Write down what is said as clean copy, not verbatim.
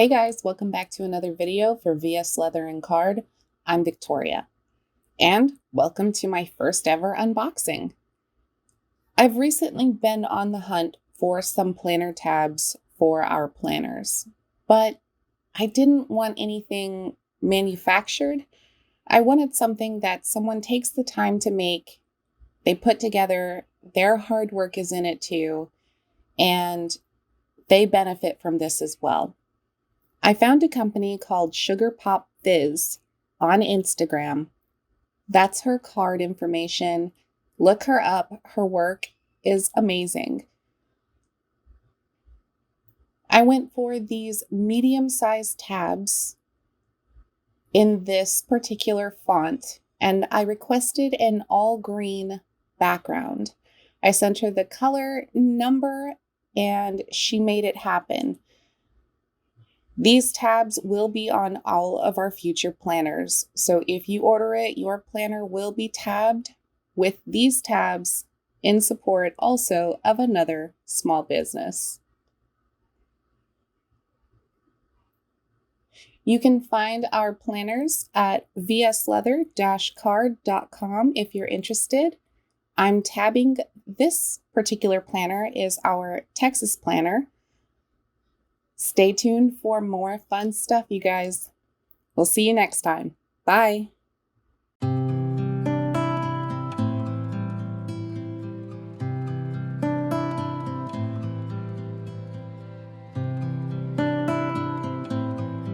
Hey guys, welcome back to another video for VS Leather and Card. I'm Victoria, and welcome to my first ever unboxing. I've recently been on the hunt for some planner tabs for our planners, but I didn't want anything manufactured. I wanted something that someone takes the time to make, they put together, their hard work is in it too, and they benefit from this as well. I found a company called Sugar Pop Fizz on Instagram. That's her card information. Look her up. Her work is amazing. I went for these medium-sized tabs in this particular font, and I requested an all green background. I sent her the color, number, and she made it happen. These tabs will be on all of our future planners. So if you order it, your planner will be tabbed with these tabs in support also of another small business. You can find our planners at vsleather-card.com if you're interested. I'm tabbing this particular planner is our Texas planner. Stay tuned for more fun stuff, you guys. We'll see you next time. Bye.